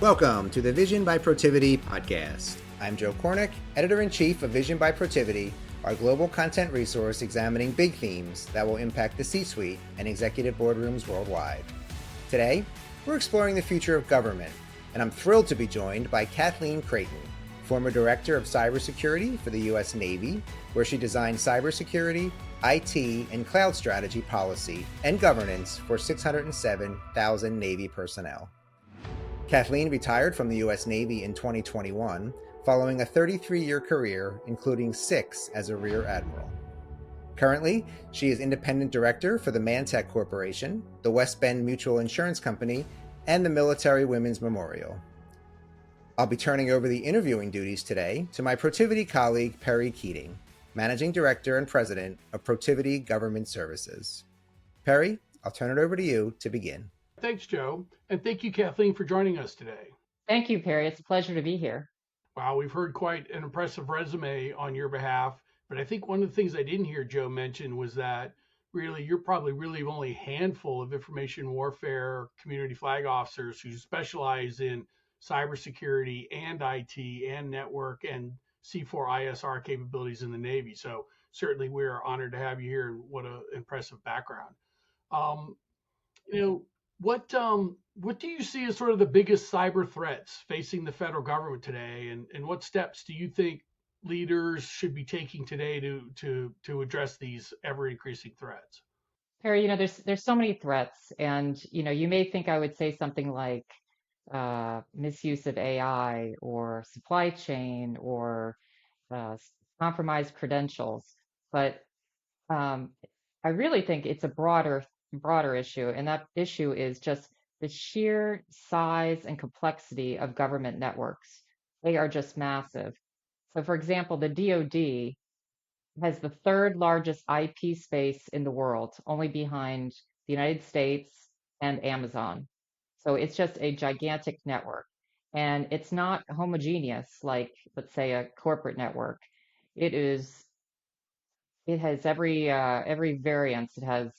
Welcome to the Vision by Protiviti podcast. I'm Joe Kornick, Editor-in-Chief of Vision by Protiviti, our global content resource examining big themes that will impact the C-suite and executive boardrooms worldwide. Today, we're exploring the future of government, and I'm thrilled to be joined by Kathleen Creighton, former Director of Cybersecurity for the U.S. Navy, where she designed cybersecurity, IT, and cloud strategy policy and governance for 607,000 Navy personnel. Kathleen retired from the U.S. Navy in 2021, following a 33-year career, including 6 as a Rear Admiral. Currently, she is Independent Director for the ManTech Corporation, the West Bend Mutual Insurance Company, and the Military Women's Memorial. I'll be turning over the interviewing duties today to my Protiviti colleague, Perry Keating, Managing Director and President of Protiviti Government Services. Perry, I'll turn it over to you to begin. Thanks, Joe. And thank you, Kathleen, for joining us today. Thank you, Perry. It's a pleasure to be here. Wow, we've heard quite an impressive resume on your behalf. But I think one of the things I didn't hear Joe mention was that really you're probably really only a handful of information warfare community flag officers who specialize in cybersecurity and IT and network and C4ISR capabilities in the Navy. So certainly we are honored to have you here, and what an impressive background. What do you see as sort of the biggest cyber threats facing the federal government today, and what steps do you think leaders should be taking today to address these ever increasing threats? Perry, there's so many threats, and you may think I would say something like misuse of AI or supply chain or compromised credentials, but I really think it's a broader issue, and that issue is just the sheer size and complexity of government networks. They are just massive. So, for example, the DoD has the third largest IP space in the world, only behind the United States and Amazon. So it's just a gigantic network. And it's not homogeneous like, let's say, a corporate network. It has every variance. It has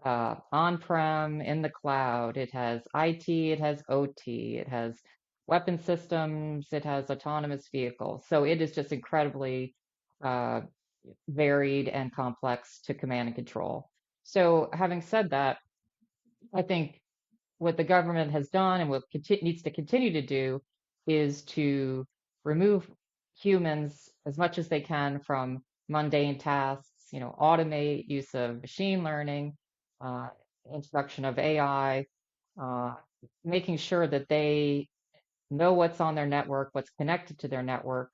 on-prem, in the cloud. It has IT, it has OT, it has weapon systems, it has autonomous vehicles. So it is just incredibly varied and complex to command and control. So having said that, I think what the government has done and what needs to continue to do is to remove humans as much as they can from mundane tasks, automate use of machine learning, introduction of AI, making sure that they know what's on their network, what's connected to their network,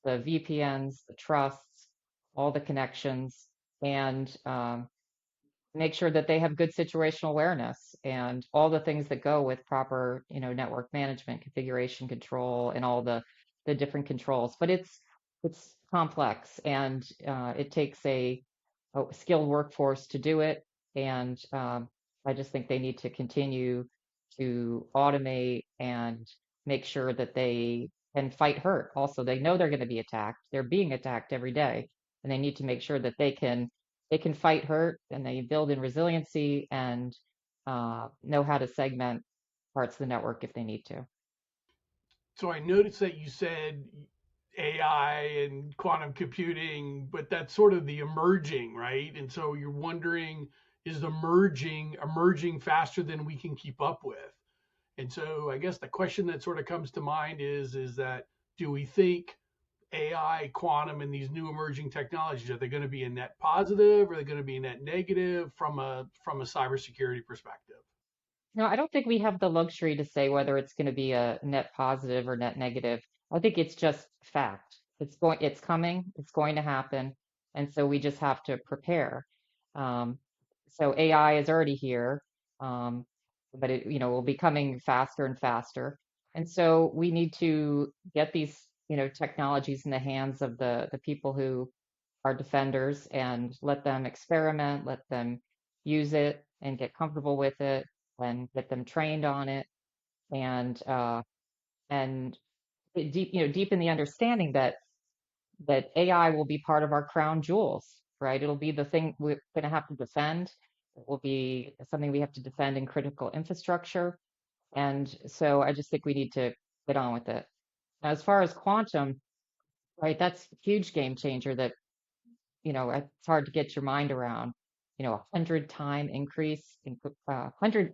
the VPNs, the trusts, all the connections, and make sure that they have good situational awareness and all the things that go with proper, network management, configuration control, and all the different controls. But it's complex, and it takes a skilled workforce to do it. And I just think they need to continue to automate and make sure that they can fight hurt. Also, they know they're going to be attacked. They're being attacked every day, and they need to make sure that they can fight hurt, and they build in resiliency and know how to segment parts of the network if they need to. So I noticed that you said AI and quantum computing, but that's sort of the emerging, right? And so you're wondering, is the emerging faster than we can keep up with? And so I guess the question that sort of comes to mind is that, do we think AI, quantum, and these new emerging technologies, are they going to be a net positive, or are they going to be a net negative from a cybersecurity perspective? No, I don't think we have the luxury to say whether it's going to be a net positive or net negative. I think it's just fact. It's coming, it's going to happen, and so we just have to prepare. So AI is already here, but it will be coming faster and faster, and so we need to get these technologies in the hands of the people who are defenders, and let them experiment, let them use it and get comfortable with it, and get them trained on it, and deepen the understanding that AI will be part of our crown jewels, right? It'll be the thing we're going to have to defend. It will be something we have to defend in critical infrastructure. And so I just think we need to get on with it. Now, as far as quantum, right, that's a huge game changer that, it's hard to get your mind around. 100-time increase in 100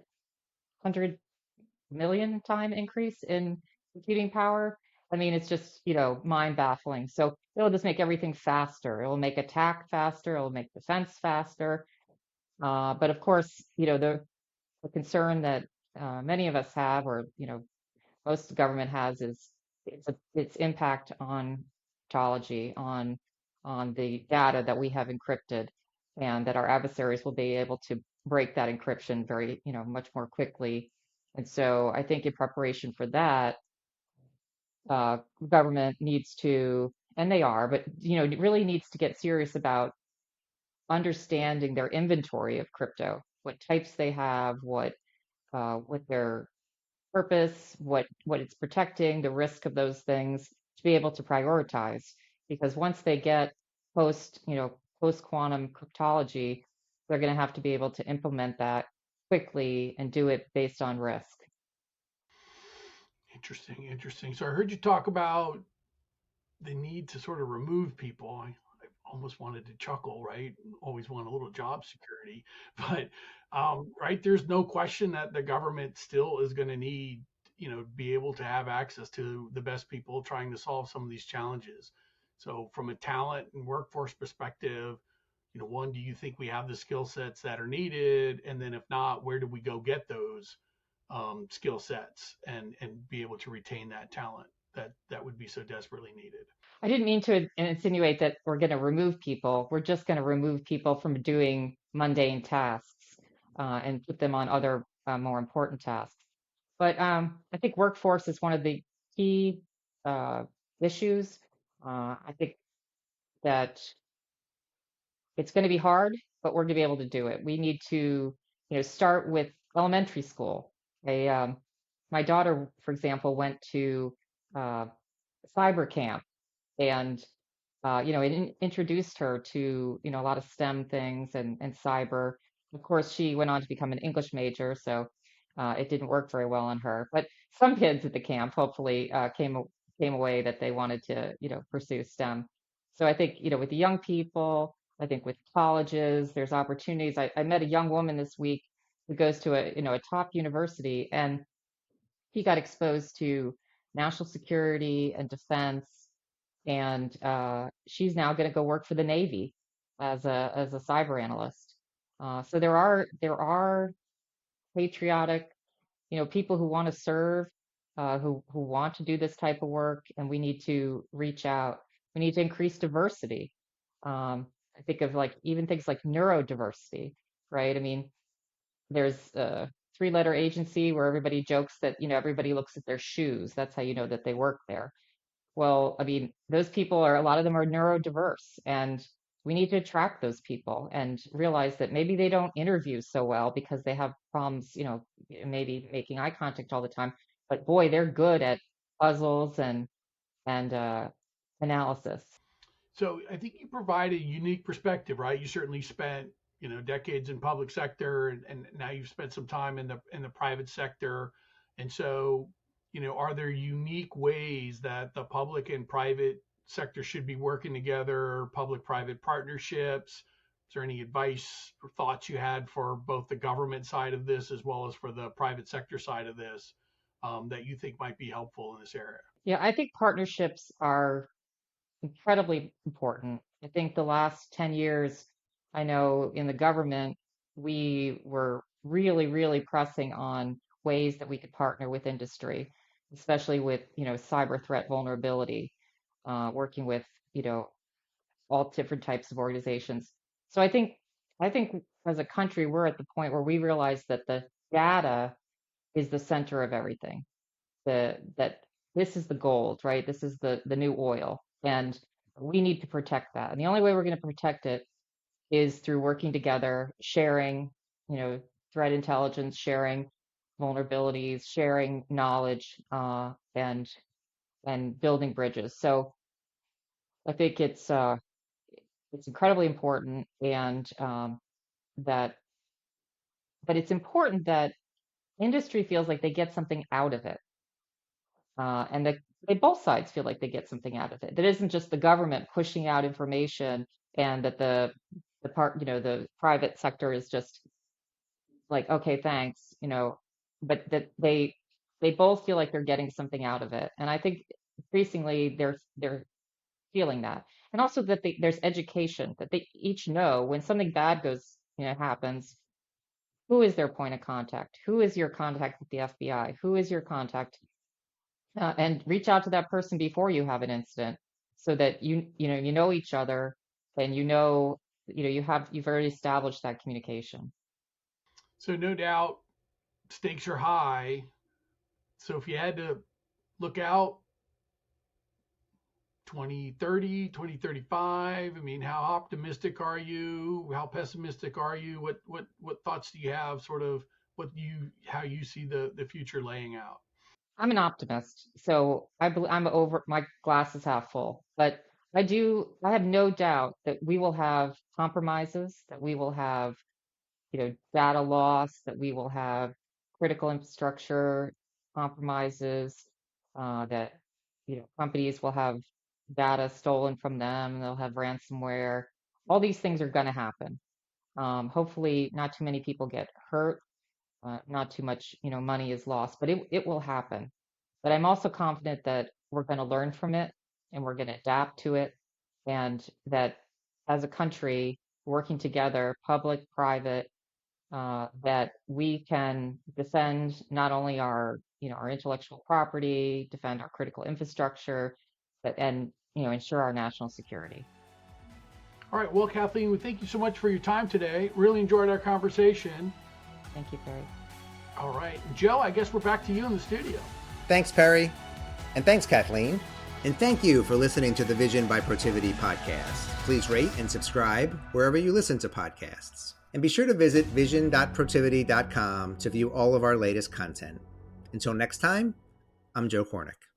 million time increase in computing power. I mean, it's just, mind baffling. So it'll just make everything faster. It will make attack faster. It will make defense faster. But of course, the concern that many of us have, or most of the government has, is its impact on ontology, on the data that we have encrypted, and that our adversaries will be able to break that encryption very, much more quickly. And so I think in preparation for that, government needs to, and they are, but it really needs to get serious about understanding their inventory of crypto, what types they have, what their purpose, what it's protecting, the risk of those things, to be able to prioritize. Because once they get post quantum cryptology, they're going to have to be able to implement that quickly and do it based on risk. Interesting, interesting. So I heard you talk about the need to sort of remove people. I almost wanted to chuckle, right? Always want a little job security, but right, there's no question that the government still is going to need, be able to have access to the best people trying to solve some of these challenges. So from a talent and workforce perspective, one, do you think we have the skill sets that are needed? And then if not, where do we go get those skill sets and be able to retain that talent that would be so desperately needed? I didn't mean to insinuate that we're going to remove people. We're just going to remove people from doing mundane tasks and put them on other more important tasks. But I think workforce is one of the key uh, issues. I think that it's going to be hard, but we're going to be able to do it. We need to, start with elementary school. A, my daughter, for example, went to uh, cyber camp, and it introduced her to a lot of STEM things and cyber. Of course, she went on to become an English major, so it didn't work very well on her. But some kids at the camp hopefully came away that they wanted to pursue STEM. So I think with the young people, I think with colleges, there's opportunities. I met a young woman this week who goes to a top university, and he got exposed to national security and defense, and she's now going to go work for the Navy as a cyber analyst. So there are patriotic, people who want to serve, who want to do this type of work, and we need to reach out. We need to increase diversity. I think of like even things like neurodiversity, right? I mean, there's a three-letter agency where everybody jokes that everybody looks at their shoes. That's how you know that they work there. Well, I mean, those people are, a lot of them are neurodiverse, and we need to attract those people and realize that maybe they don't interview so well because they have problems, maybe making eye contact all the time. But boy, they're good at puzzles and analysis. So I think you provide a unique perspective, right? You certainly spent, decades in public sector, and now you've spent some time in the private sector. And so, are there unique ways that the public and private sector should be working together, public-private partnerships? Is there any advice or thoughts you had for both the government side of this as well as for the private sector side of this, that you think might be helpful in this area? Yeah, I think partnerships are incredibly important. I think the last 10 years, I know in the government, we were really, really pressing on ways that we could partner with industry, especially with, cyber threat vulnerability, working with, you know, all different types of organizations. So I think as a country, we're at the point where we realize that the data is the center of everything. That this is the gold, right? This is the new oil, and we need to protect that. And the only way we're going to protect it is through working together, sharing, threat intelligence, sharing vulnerabilities, sharing knowledge, and building bridges. So I think it's incredibly important, and that, but it's important that industry feels like they get something out of it. And both sides feel like they get something out of it. That isn't just the government pushing out information and that the private sector is just like, okay, thanks, but that they both feel like they're getting something out of it. And I think increasingly they're feeling that. And also that there's education, that they each know when something bad happens, who is their point of contact? Who is your contact with the FBI? Who is your contact? And reach out to that person before you have an incident so that you know each other and you've already established that communication. So no doubt stakes are high. So if you had to look out 2030, 2035, I mean, how optimistic are you? How pessimistic are you? What thoughts do you have, sort of how you see the future laying out? I'm an optimist, so I'm over my glass is half full, but I have no doubt that we will have compromises, that we will have data loss, that we will have critical infrastructure compromises, that companies will have data stolen from them, they'll have ransomware. All these things are going to happen. Hopefully, not too many people get hurt, not too much money is lost, but it will happen. But I'm also confident that we're going to learn from it and we're going to adapt to it, and that as a country working together, public, private, that we can defend not only our intellectual property, defend our critical infrastructure, and ensure our national security. All right. Well, Kathleen, we thank you so much for your time today. Really enjoyed our conversation. Thank you, Perry. All right. Joe, I guess we're back to you in the studio. Thanks, Perry. And thanks, Kathleen. And thank you for listening to the Vision by Protiviti podcast. Please rate and subscribe wherever you listen to podcasts. And be sure to visit vision.protiviti.com to view all of our latest content. Until next time, I'm Joe Cornick.